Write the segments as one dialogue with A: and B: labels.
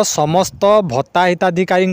A: समस्त भत्ता हिताधिकारी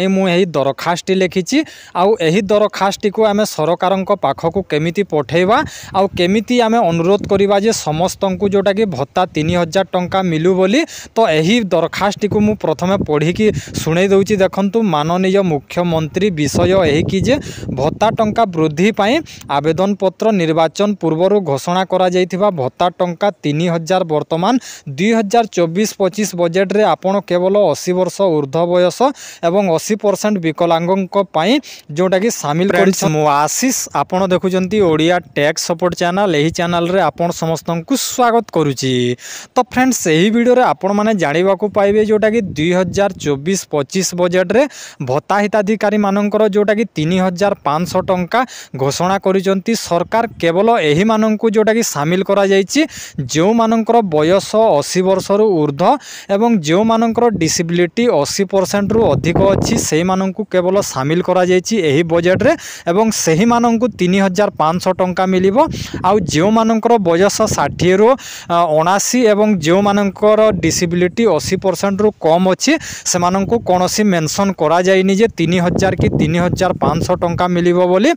A: मुझे दरखास्त लिखी आउ एही दरखास्ती को आम सरकार पाखक केमिति पठेवा आउ केमिति आम अनुरोध करवा जे समस्त को जोटा कि भत्ता 3000 टंका मिलू बोली। तो यही दरखास्ती को मु प्रथमे पढ़ी कि शुणे दूची। देखंतु माननीय मुख्यमंत्री विषय यही कि जे भत्ता टंका वृद्धि पाई आवेदन पत्र निर्वाचन पूर्व घोषणा करा जाइथिबा भत्ता टंका 3000 वर्तमान 2024-25 बजेट रे आपण केवल 80 वर्ष ऊर्ध्व बयस एवं 80% विकलांगों पाई जोटा कि सामिल कर आशीष आपण देखुचंती ओडिया टैक्स सपोर्ट चैनल। यही चैनल रे आपण समस्त को स्वागत करुची। तो फ्रेंड्स यही वीडियो रे आपण माने जानिबा को पाइबे जोटा कि 2024-25 बजेट रे भत्ता हिताधिकारी मानकर जोटा कि 3500 टंका घोषणा करिसंती सरकार केवल एही माननकु जोटा कि सामिल करा जायछि जो मानकर बयस 80 वर्ष रु ऊर्ध्व एवं जो मानकर डिसेबिलिटी 80% रु अधिक अछि सेही माननकु केवल सामिल करा जायछि एही बजेट रे एवं सेही माननकु 3500 टंका मिलिबो। आउ जो मानकर बयस 60 रु 79 एवं जो मानकर डिसेबिलिटी 80% रु कम अछि से माननकु कोनोसी मेंशन करा जायनि जे 3000 कि 3500 टंका मिलिबो बोली।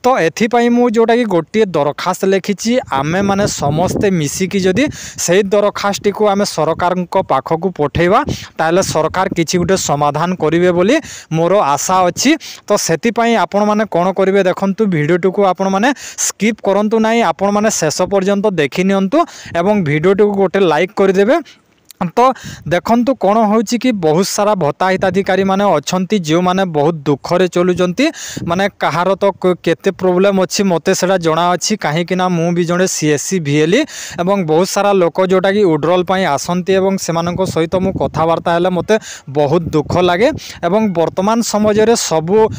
A: तो एथि पई मु जोटा कि गोटे दरखास्त लिखिछि आमे माने समस्ते मिसिकी जदि सेही दरखास्ती को आमे सरकार को पाखकु पठेवा ताले सरकार किछि गुटे समाधान करिवे बोली मोर आशा अछि। तो सेति पई आपण माने कोन करिवे देखंतु वीडियो को आपण माने स्किप करंतु नाही आपण माने शेष पर्यंत देखि नियंतु एवं वीडियो को गोटे लाइक कर देबे। तो देखंतु कौन होची कि बहुत सारा भत्ता हिताधिकारी माने अछंती जो माने बहुत दुखरे चलुचंती माने कहार तो केते प्रॉब्लम अछि मते सेटा जणा अछि काहे कि ना मु भी जणे सीएससी भिएली एवं बहुत सारा लोक जोटा कि उड्रोल पई आसंती एवं सेमानको सहित मु कथावार्ता हेले मते बहुत दुख लागे एवं वर्तमान समय रे सबु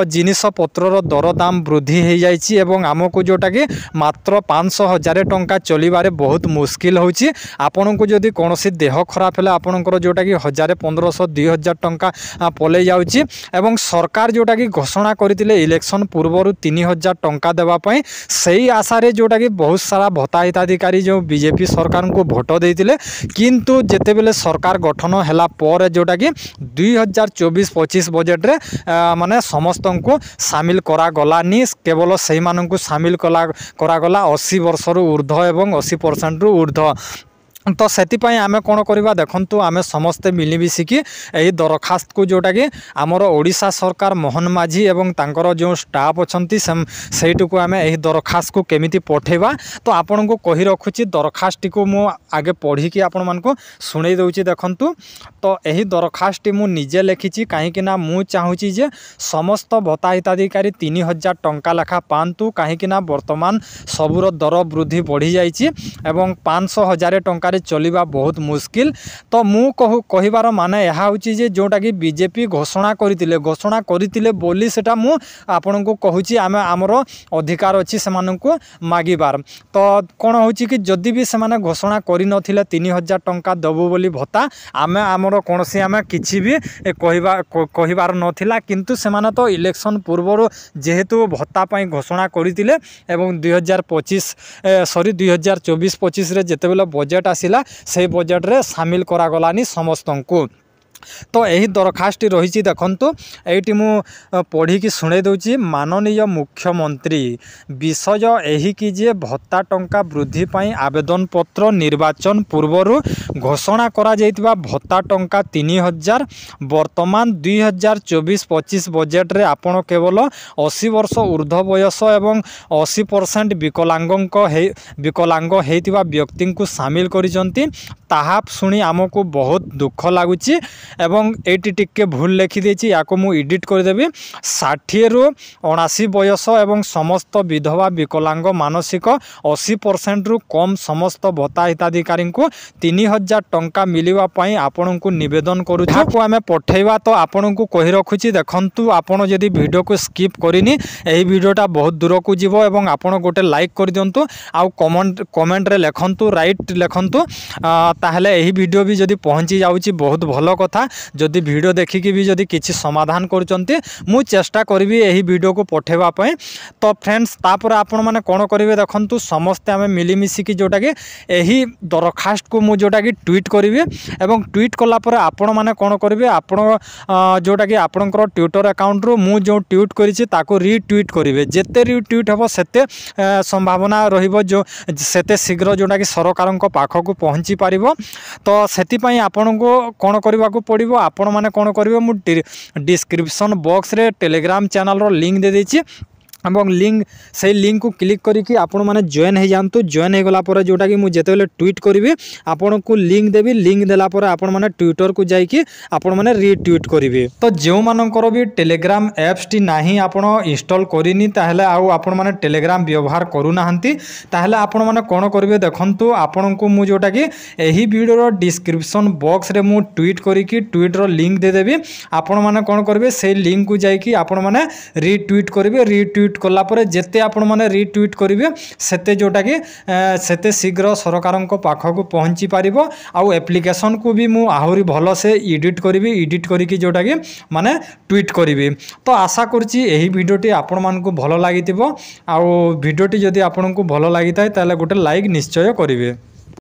A: जिनिस पत्रर दर दाम वृद्धि हे जाइछि एवं हमको जोटा कि मात्र 500,000 टंका चलिबारे बहुत मुश्किल होछि। आपनको जदि कोनोसी देह खराब है आपंकर जोटा कि 1500-2000 टंका पलै जाउछि एवं सरकार जोटा कि घोषणा करथिले इलेक्शन पूर्व 3000 टंका देवाई सही आशा रे जोटा कि बहुत सारा भत्ता हिताधिकारी जो बीजेपी सरकार को भोट देइतिले किंतु जेते बेले सरकार गठन हैला पर जोटा कि 2024-25 बजेट रे माने समस्त को सामिल करा गलानी केवल सही मानन को सामिल करा गला 80 वर्ष रु ऊर्ध्व एवं 80% रु ऊर्ध्व। तो सेति पई आमे कोन करबा देखंतु आमे समस्त मिलिमिशिकी एही दरखास्त को जोटा कि आमर ओडिशा सरकार मोहन माझी एवं तांकर जो स्टाफ अछंती सेइटु को आमे एही दरखास्त को केमिति पठेबा। तो आपन को कहि रखुची दरखास्त को मु आगे पढ़ी कि आपन मान को सुनै दउची देखंतु। तो एही दरखास्त मु निजे लिखिची काहे कि ना मु चाहूची जे समस्त भत्ता हिताधिकारी 3000 टंका लेखा पांतु काहे कि ना वर्तमान सबुर दर वृद्धि बढ़ी जाइची एवं 500,000 टंका चलिबा बहुत मुश्किल। तो मु कहिबार माने यहा होची जे जोटा कि बीजेपी घोषणा करथिले बोली सेटा मु आपन को कहूची आमे हमर अधिकार अछि समान को मागिबार। तो कोन होची कि जदि भी से माने घोषणा करि नथिले 3000 टंका दबु बोली भत्ता आमे हमर कोनसी आमे किछि भी कहिबार नथिला किंतु से माने तो इलेक्शन पूर्व जेहेतु भत्ता पई घोषणा करथिले एवं 2024-25 रे जेते बेला बजेट आसिला से बजेट रे सामिल करा गलानी समस्त को। तो यही दरखास्त रही देखंतु एटी मु पढ़ी कि सुनै दउची माननीय मुख्यमंत्री विषय यही कि जे भत्ता टंका वृद्धि पाई आवेदन पत्र निर्वाचन पूर्व घोषणा करा जाइतिबा भत्ता टंका 3000 वर्तमान 2024-25 बजेट रे आपण केवल 80 वर्ष ऊर्ध्व बयस एवं 80% विकलांग हेतिबा व्यक्ति को सामिल करिसंती ताहा सुनी आमको बहुत दुख लगुच एवं एटी टिके भूल लिखि देछि याको मु एडिट कर देबी 60 रु 79 बयस एवं समस्त विधवा विकलांग मानसिक 80% रु कम समस्त भत्ता हिताधिकारी को 3000 टंका मिलवा पाई आपन को निवेदन करू को आमे पठेवा। तो आपन को कहि रखुची देखंतु आपन जदि वीडियो को स्किप करिनी एही वीडियोटा बहुत दूर को जीवो एवं आपन गोटे लाइक कर दियंतु आ कमेंट रे लेखंतु राइट लेखंतु ताहले एही वीडियो भी जदि पहुंची जाउची बहुत भलो कथा जदि वीडियो देखिकी भी जदि किसी समाधान करुँचे मु चेष्टा करी यही वीडियो को पठेवाई। तो फ्रेंड्स तापर आपण मैंने कौन करेंगे देखूँ समस्ते आम मिलमिशिकी जोटा कि यही दरखास्त को मुझे जोटा कि ट्वीट करी एवं ट्वीट कलापर आपण मैंने कौन करेंगे आपण जोटा कि आपणकर ट्विटर अकाउंट रू मु जो ट्वीट करी ताको रिट्वीट करेंगे जिते रिट्वीट हम सेते संभावना रहिबो जो सेते शीघ्र जोटा कि सरकार पाखक पहुँची पार। तो से आपण को कौन करने को पड़ो आपण मैंने कौन करेंगे मुझे डिस्क्रिप्शन बॉक्स रे टेलीग्राम चैनल रो लिंक दे देछि एवं लिंक से लिंक को क्लिक करके आपण मैंने जॉइन हो जातु। जॉइन हो गला जोटा कि मुझे जिते ट्वीट करी आपन को लिंक देवी लिंक देलापर आपण मैंने ट्विटर को जाकि आपण मैंने रिट्वीट करेंगे। तो जो मानकर भी टेलीग्राम एप्स टी नहीं आपण इंस्टॉल करनी ताहले आउ आपण मैंने टेलीग्राम व्यवहार करूना ताहले आपण मैंने कौन करेंगे देखंतु आपण को मु जोटा कि यही वीडियो डिस्क्रिप्शन बॉक्स रे मु ट्वीट करिकी ट्वीटर लिंक दे देबी आपण मैंने कौन करेंगे से लिंक को जाकि आपण मैंने रिट्वीट करेंगे। रिट्वीट कलापर जेते आपण मैंने रिट्वीट करेंगे सेते जोटा कि सेते शीघ्र सरकार पाखक पहुँची पार। आउ एप्लिकेशन को भी मु आहरी भल से एडिट करी एडिट करके जोटा कि माने ट्वीट करी। तो आशा करुँची यही वीडियोटी आपण मानकु भल लगी आउ वीडियोटी जदि आपन को भल लगी था गोटे लाइक निश्चय करेंगे।